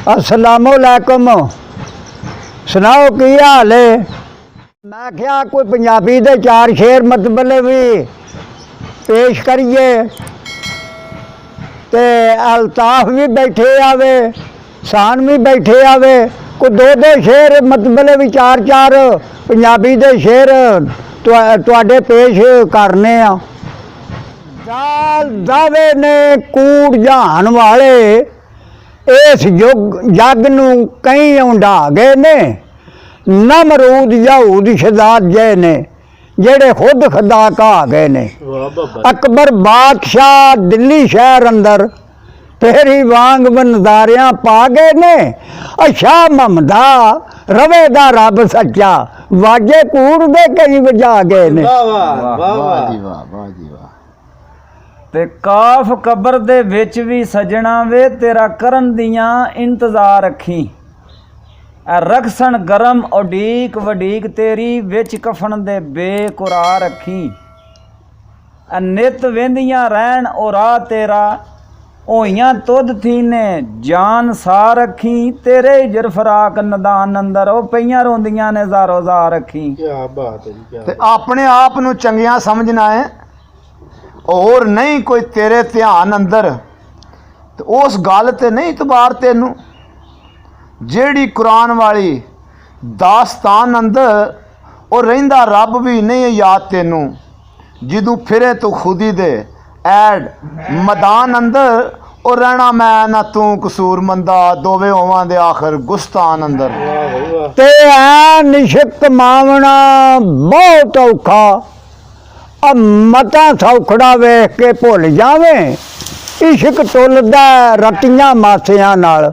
अस्सलामुअलैकुम। सुनाओ की हाल है? मैं क्या कोई पंजाबी दे चार शेर मतलब भी पेश करिए ते अल्ताफ भी बैठे आवे, सान भी बैठे आवे, कोई दो दो शेर मतलब भी चार चार पंजाबी दे शेर तुहाडे पेश करने आ। दावे ने कूड़ जहान वाले इस जग नूं कई उंडा गए ने। नमरूद यहूद शदाद जय ने जेड़े खुद खुदा कहा गए ने। अकबर बादशाह दिल्ली शहर अंदर तेरी वांग नज़ारियां पा गए ने। शाह महमदा रवेदा रब सच्चा वाजे कूड़ दे कई वजा गए ने। ते काफ कबर दे विच भी सजना वे तेरा करन दियां इंतजार रखी। रखसन गरम उडीक वडीक तेरी विच कफन दे बेकुरा रखी। नित वेंदियां रहन ओ राह तेरा होइयां तुद थी ने जान सा रखी। तेरे जरफराक नदान अंदर ओ पईयां रोंदियां ने जारो जार रखी। क्या बात है जी, क्या अपने आप नूं चंगियां समझना है और नहीं कोई तेरे ध्यान अंदर तो उस गल ते नहीं इतबार तेनू जेड़ी कुरान वाली दास्तान अंदर और रहिंदा रब भी नहीं याद तेनू जिदू फिरे तू खुदी दे ऐड मैदान अंदर और रहना मैं ना तू कसूर मंदा दोवे होवां दे आखिर गुस्तान अंदर। ते निशक्त मावना बहुत औखा अब मता सौखड़ा वेख के भुल जावे। इश्क टुलदा रतियां मासियां नाल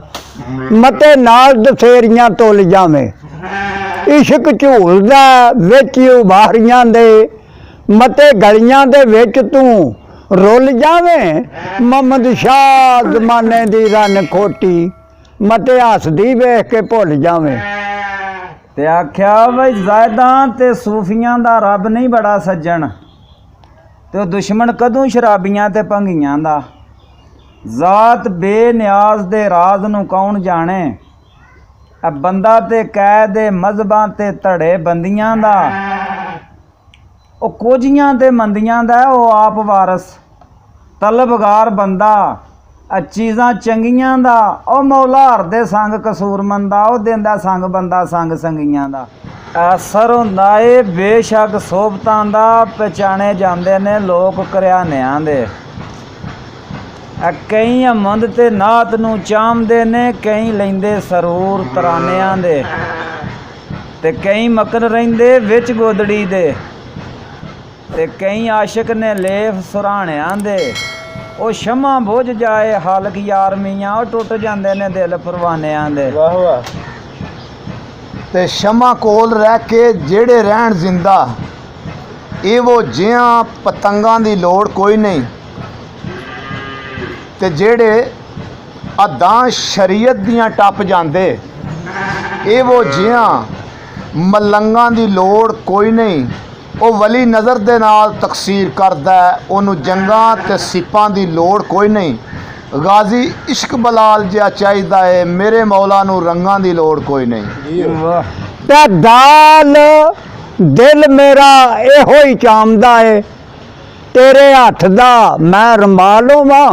मते नाल दसेरियां तुल जावे। इश्क झूलदा विच उभारियां दे मते गलियां दे विच तू रुल जावे। मोहम्मद शाह जमाने दी रन खोटी मते हसदी वेख के भुल जावे। ते आख्या बई जायदां ते सूफियां दा रब नहीं बड़ा सज्जन ते दुश्मन कदों शराबियां ते भंगियां दा। जात बेनियाज दे राज नूं कौन जाने बंदा ते कैद मजहबां ते धड़े बंदियां दा। ओ कोजियां ते मंदियां दा ओ आप वारस तलबगार बंदा चीज़ां चंगियां दा। ओ मौला हर दे संग कसूरमंदा ओ देंदा संग बंदा संग संगियां दा। असर हुंदा ए बेशक सोबतां दा पहचाने जांदे ने लोक घरियानियां दे। कई हमद ते नात नूं चामदे ने कई लैंदे सरूर तरानियां दे ते कई मकन रहिंदे विच गोदड़ी दे ते कई आशिक ने लेफ सुराणियां दे। ओ शमा बुझ जाए हालक यार मियां ओ टुट जांदे ने दिल परवानियां दे। वाह वाह। ते शमा कोल रह के जेड़े रहन जिंदा ये वो जियां पतंगां दी लोड़ कोई नहीं ते जेड़े अदां शरीयत दियां टप जांदे ये वो जियां मलंगां दी लोड़ कोई नहीं। वो वली नज़र दे नाल तकसीर करदा है ओनू जंगां ते सिपां दी लोड़ कोई नहीं। गाजी इश्क बलाल जिहा चाहिदा है मेरे मौला नू रंगां दी लोड़ कोई नहीं। ते दाल दिल मेरा एहो ही चामदा है तेरे हथ दा मैं रंबाल होवां।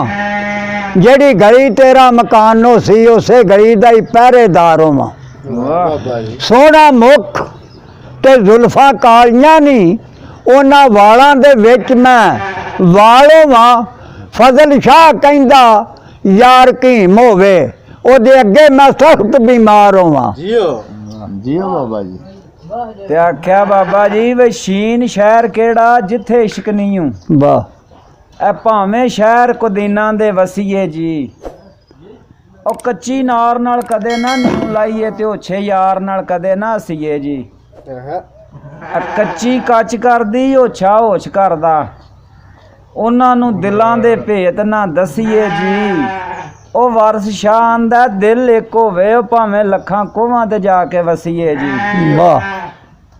जेड़ी गली तेरा मकान हो सी उसे गली दा ही पहरेदार होवां। सोहना मुख ते जुल्फां कालियां नी उन्हां वालां दे विच मैं वाल होवां। फजल शाह कहंदा यार कीम होवे ओदे अगे मैं सख्त बीमार होवां। जियो बाबा जी। ते आख्या बाबा जी वे शीन शहर केड़ा जिथे इश्क नहीं हूं। वाह ए भावें शहर कुदीना दे वसीए जी ओ कच्ची नार नाल कदे ना नीं लाइए ते ओछे यार नाल कदे ना हसीए जी। कच्ची कच करदी ओछा होश करदा उन्हां नूं दिलां दे भेत ना दसीए जी। ओ वारस शाह आंदा दिल एक होवे भावें लखां कोहां ते जाके वसीए जी। वाह।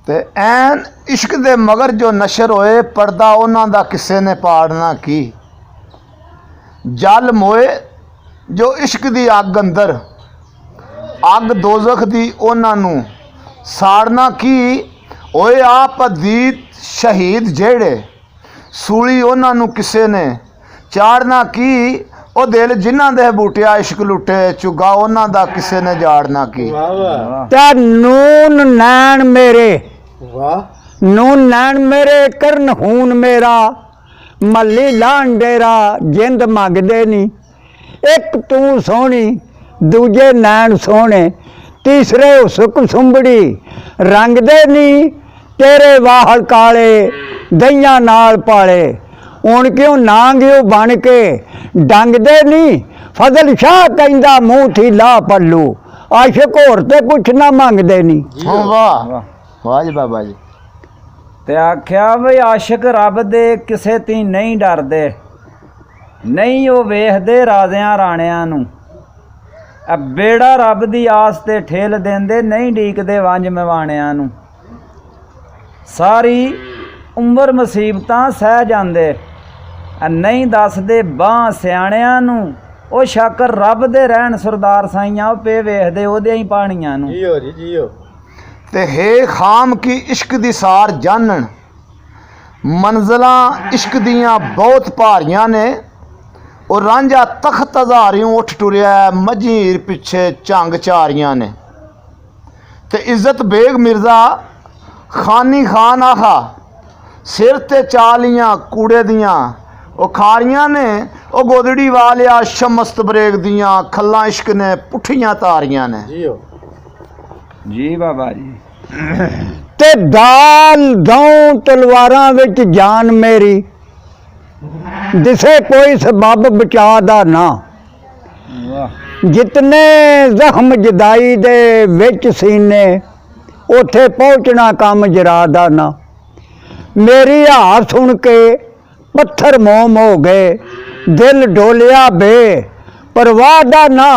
ते ऐन इश्क दे मगर जो नशर होए पर्दा उन्हां दा किसे ने पाड़ना की। जल मोए जो इश्क दी अग अंदर ਅੱਗ ਦੋਜ਼ਖ ਦੀ ਉਹਨਾਂ ਨੂੰ ਸਾੜਨਾ ਕੀ, ਓਏ ਆਪ ਅਦੀਤ ਸ਼ਹੀਦ ਜਿਹੜੇ ਸੂਲੀ ਉਹਨਾਂ ਨੂੰ ਕਿਸੇ ਨੇ ਚਾੜਨਾ ਕੀ, ਉਹ ਦਿਲ ਜਿਨ੍ਹਾਂ ਦੇ ਬੂਟਿਆ ਇਸ਼ਕ ਲੁੱਟੇ ਚੁਗਾ ਉਹਨਾਂ ਦਾ ਕਿਸੇ ਨੇ ਜਾੜਨਾ ਕੀ। ਤੇ ਨੂਨ ਨੈਣ ਮੇਰੇ, ਵਾਹ ਨੂਨ ਨੈਣ ਮੇਰੇ ਕਰਨ ਹੂਨ ਮੇਰਾ, ਮੱਲੀ ਲਾਣ ਡੇਰਾ ਜਿੰਦ ਮੰਗਦੇ ਨੀ। ਇੱਕ ਤੂੰ ਸੋਹਣੀ ਦੂਜੇ ਨੈਣ ਸੋਹਣੇ, ਤੀਸਰੇ ਹੁਸਕ ਸੁੰਬੜੀ ਰੰਗਦੇ ਨੀ। ਤੇਰੇ ਵਾਹਲ ਕਾਲੇ ਦਈਆਂ ਨਾਲ ਪਾਲੇ, ਹੁਣ ਕਿਉਂ ਨਾਂਗਿਓ ਬਣ ਕੇ ਡੰਗਦੇ ਨੀ। ਫਜ਼ਲ ਸ਼ਾਹ ਕਹਿੰਦਾ ਮੂੰਹ ਥੀ ਲਾ ਪੱਲੂ, ਆਸ਼ਿਕ ਹੋਰ ਤੇ ਕੁਛ ਨਾ ਮੰਗਦੇ ਨੀ। ਵਾਹ ਵਾਹ ਜੀ ਬਾਬਾ ਜੀ। ਤੇ ਆਖਿਆ ਬਈ ਆਸ਼ਿਕ ਰੱਬ ਦੇ ਕਿਸੇ ਤੀ ਨਹੀਂ ਡਰਦੇ, ਨਹੀਂ ਉਹ ਵੇਖਦੇ ਰਾਜ਼ਿਆਂ ਰਾਣਿਆਂ ਨੂੰ। ਆ ਬੇੜਾ ਰੱਬ ਦੀ ਆਸ ਤੇ ਠੇਲ ਦਿੰਦੇ, ਨਹੀਂ ਡੀਕਦੇ ਵੰਜ ਮਵਾਣਿਆਂ ਨੂੰ। ਸਾਰੀ ਉਮਰ ਮੁਸੀਬਤਾਂ ਸਹਿ ਜਾਂਦੇ, ਨਹੀਂ ਦੱਸਦੇ ਬਾਂਹ ਸਿਆਣਿਆਂ ਨੂੰ। ਉਹ ਸ਼ਾਕਰ ਰੱਬ ਦੇ ਰਹਿਣ ਸਰਦਾਰ ਸਾਈਆਂ, ਉਹ ਪੇ ਵੇਖਦੇ ਉਹਦੇ ਹੀ ਪਾਣੀਆਂ ਨੂੰ। ਜੀਓ ਜੀ ਜੀਓ। ਤੇ ਹੈ ਖਾਮ ਕੀ ਇਸ਼ਕ ਦੀ ਸਾਰ ਜਾਣਨ, ਮੰਜ਼ਲਾਂ ਇਸ਼ਕ ਦੀਆਂ ਬਹੁਤ ਭਾਰੀਆਂ ਨੇ। ਉਹ ਰਾਂਝਾ ਤਖਤ ਹਜ਼ਾਰਿਓਂ ਉੱਠ ਟੁਰਿਆ, ਮਝੀਰ ਪਿੱਛੇ ਝੰਗ ਚਾਰੀਆਂ ਨੇ। ਤੇ ਇੱਜ਼ਤ ਬੇਗ ਮਿਰਜ਼ਾ ਖਾਨੀ ਖਾਨ ਆਹਾ, ਸਿਰ ਤੇ ਚਾਲੀਆਂ ਕੂੜੇ ਦੀਆਂ ਉਹ ਖਾਰੀਆਂ ਨੇ। ਉਹ ਗੋਦੜੀ ਵਾਲਿਆ ਸ਼ਮਸਤ ਬਰੇਗ ਦੀਆਂ, ਖੱਲਾਂ ਇਸ਼ਕ ਨੇ ਪੁੱਠੀਆਂ ਤਾਰੀਆਂ ਨੇ। ਜੀ ਬਾਬਾ ਜੀ। ਤੇ ਦਾਲ ਦਉ ਤਲਵਾਰਾਂ ਵਿੱਚ ਜਾਨ ਮੇਰੀ, ਦਿਸੇ ਕੋਈ ਸਬਬ ਬਚਾ ਦਾ ਨਾ। ਵਾਹ ਜਿਤਨੇ ਜ਼ਖਮ ਜਦਾਈ ਦੇ ਵਿੱਚ ਸੀਨੇ, ਉੱਥੇ ਪਹੁੰਚਣਾ ਕੰਮ ਜਰਾ ਦਾ ਨਾ। ਮੇਰੀ ਹਾਰ ਸੁਣ ਕੇ ਪੱਥਰ ਮੋਮ ਹੋ ਗਏ, ਦਿਲ ਡੋਲਿਆ ਬੇ ਪਰਵਾਹ ਦਾ ਨਾ।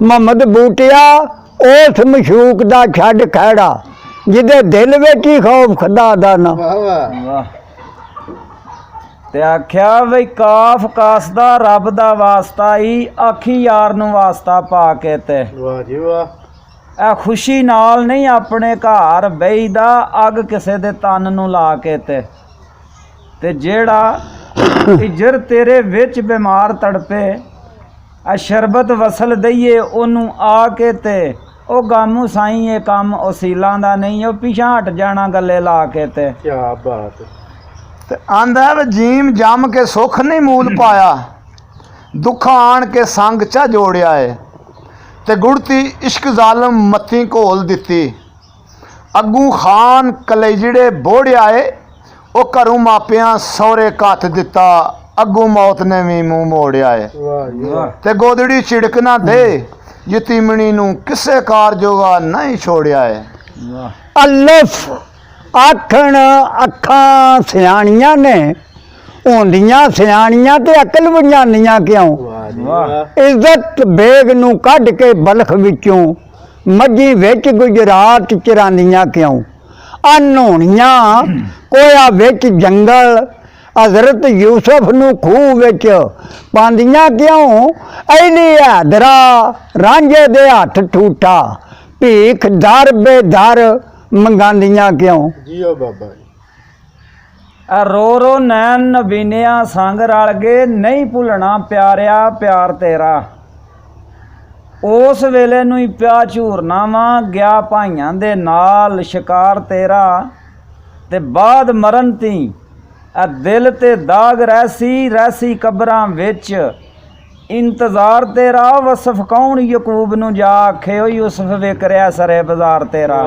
ਮੁਹੰਮਦ ਬੂਟਿਆ ਉਸ ਮਸ਼ੂਕ ਦਾ ਛੱਡ ਖਹਿੜਾ, ਜਿਹਦੇ ਦਿਲ ਵਿੱਚ ਹੀ ਖੌਫ ਖੁਦਾ ਦਾ ਨਾ। ਵਾਹ। ਤੇ ਆਖਿਆ ਬਈ ਕਾਫ ਕਾਸ ਦਾ ਰੱਬ ਦਾ ਵਾਸਤਾ ਹੀ, ਆਖੀ ਯਾਰ ਨੂੰ ਵਾਸਤਾ ਪਾ ਕੇ। ਤੇ ਵਾਹ ਜੀ ਵਾਹ। ਇਹ ਖੁਸ਼ੀ ਨਾਲ ਨਹੀਂ ਆਪਣੇ ਘਰ ਬਈਦਾ, ਅੱਗ ਕਿਸੇ ਦੇ ਤਨ ਨੂੰ ਲਾ ਕੇ। ਤੇ ਜਿਹੜਾ ਇਜਰ ਤੇਰੇ ਵਿੱਚ ਬਿਮਾਰ ਤੜਪੇ, ਆ ਸ਼ਰਬਤ ਵਸਲ ਦਈਏ ਉਹਨੂੰ ਆ ਕੇ। ਤੇ ਉਹ ਗਾਮੂ ਸਾਈਂ ਇਹ ਕੰਮ ਉਸੀਲਾਂ ਦਾ ਨਹੀਂ, ਉਹ ਪਿਛਾਂ ਹਟ ਜਾਣਾ ਗੱਲੇ ਲਾ ਕੇ। ਤੇ ਕਿਆ ਬਾਤ। ਤੇ ਆਂਦਾ ਵਜੀਮ ਜੰਮ ਕੇ ਸੁੱਖ ਨਹੀਂ ਮੂਲ ਪਾਇਆ, ਦੁੱਖਾਂ ਆਣ ਕੇ ਸੰਗ ਚਾ ਜੋੜਿਆ ਏ। ਤੇ ਗੁੜਤੀ ਇਸ਼ਕ ਜ਼ਾਲਮ ਮੱਥੀ ਘੋਲ ਦਿੱਤੀ, ਅੱਗੂ ਖਾਨ ਕਲੇਜੜੇ ਬੋੜਿਆ ਏ। ਉਹ ਘਰੋਂ ਮਾਪਿਆਂ ਸਹੁਰੇ ਕੱਤ ਦਿੱਤਾ, ਅੱਗੂ ਮੌਤ ਨੇ ਵੀ ਮੂੰਹ ਮੋੜਿਆ ਏ। ਤੇ ਗੋਦੜੀ ਛਿੜਕ ਨਾ ਦੇ, ਯਤੀਮਣੀ ਨੂੰ ਕਿਸੇ ਕਾਰਜੋਗਾ ਨਹੀਂ ਛੋੜਿਆ ਏ। ਅਲਫ ਆਖਣ ਅੱਖਾਂ ਸਿਆਣੀਆਂ ਨੇ, ਹੁੰਦੀਆਂ ਸਿਆਣੀਆਂ ਤੇ ਅਕਲ ਵਿਗਿਆਨੀਆਂ ਕਿਉਂ। ਇੱਜ਼ਤ ਬੇਗ ਨੂੰ ਕੱਢ ਕੇ ਬਲਖ ਵਿੱਚੋਂ, ਮੱਝੀ ਵਿੱਚ ਗੁਜਰਾਤ ਚਰਾਨੀਆਂ ਕਿਉਂ। ਅਨਹੋਣੀਆਂ ਕੋਇਆ ਵਿੱਚ ਜੰਗਲ, ਹਜ਼ਰਤ ਯੂਸਫ ਨੂੰ ਖੂਹ ਵਿੱਚ ਪਾਉਂਦੀਆਂ ਕਿਉਂ। ਐਲੀ ਹੈਦਰਾ ਰਾਂਝੇ ਦੇ ਹੱਥ ਠੂਠਾ, ਭੀਖ ਦਰ ਬੇਦਰ ਮੰਗਾਂਦੀਆਂ ਕਿਉਂ। ਜੀਓ ਬਾਬਾ। ਆ ਰੋ ਰੋ ਨੈਣ ਨਬੀਨਿਆਂ ਸੰਗ ਰਲ ਗਏ, ਨਹੀਂ ਭੁੱਲਣਾ ਪਿਆਰਿਆ ਪਿਆਰ ਤੇਰਾ। ਉਸ ਵੇਲੇ ਨੂੰ ਹੀ ਪਿਆ ਝੂਰਨਾ ਵਾ, ਗਿਆ ਭਾਈਆਂ ਦੇ ਨਾਲ ਸ਼ਿਕਾਰ ਤੇਰਾ। ਤੇ ਬਾਅਦ ਮਰਨ ਤੀ ਆ ਦਿਲ ਤੇ ਦਾਗ ਰਹਿਸੀ, ਰਹਿਸੀ ਕਬਰਾਂ ਵਿੱਚ ਇੰਤਜ਼ਾਰ ਤੇਰਾ। ਵਸਫ ਕੌਣ ਯਕੂਬ ਨੂੰ ਜਾ ਆਖੇ, ਉਹ ਯੂਸਫ ਵਿਕਰਿਆ ਸਰੇ ਬਾਜ਼ਾਰ ਤੇਰਾ।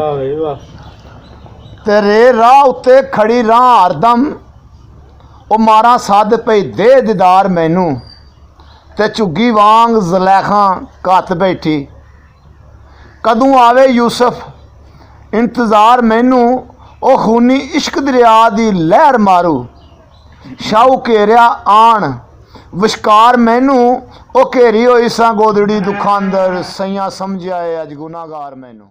ਤੇਰੇ ਰਾਹ ਉੱਤੇ ਖੜੀ ਰਾਹ ਹਰਦਮ, ਉਹ ਮਾਰਾਂ ਸੱਦ ਪਈ ਦੇ ਦੀਦਾਰ ਮੈਨੂੰ। ਤੇ ਝੁੱਗੀ ਵਾਂਗ ਜ਼ਲੈਖਾਂ ਘੱਤ ਬੈਠੀ, ਕਦੋਂ ਆਵੇ ਯੂਸਫ ਇੰਤਜ਼ਾਰ ਮੈਨੂੰ। ਉਹ ਖੂਨੀ ਇਸ਼ਕ ਦਰਿਆ ਦੀ ਲਹਿਰ ਮਾਰੂ, ਸ਼ਾਹੂ ਘੇਰਿਆ ਆਣ ਵਿਸ਼ਕਾਰ ਮੈਨੂੰ। ਉਹ ਘੇਰੀ ਹੋਈ ਸਾਂ ਗੋਦੜੀ ਦੁੱਖਾਂ ਅੰਦਰ, ਸਈਆਂ ਸਮਝਿਆ ਏ ਅੱਜ ਗੁਨਾਹਗਾਰ ਮੈਨੂੰ।